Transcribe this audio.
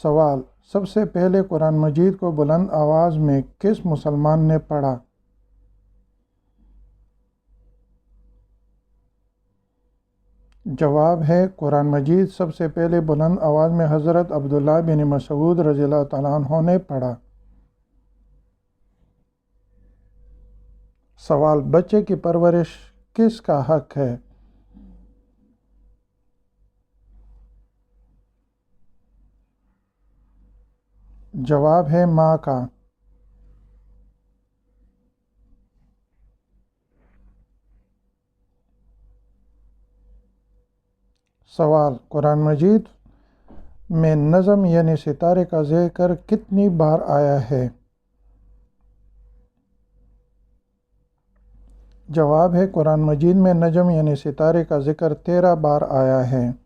सवाल: सबसे पहले कुरान मजीद को बुलंद आवाज़ में किस मुसलमान ने पढ़ा? जवाब है कुरान मजीद सबसे पहले बुलंद आवाज़ में हज़रत अब्दुल्लाह बिन मसूद रज़ियल्लाहु तआला अन्हु ने पढ़ा। सवाल: बच्चे की परवरिश किसका हक है? जवाब है माँ का। सवाल: कुरान मजीद में नज़म यानी सितारे का ज़िक्र कितनी बार आया है? जवाब है कुरान मजीद में नजम यानी सितारे का ज़िक्र 13 बार आया है।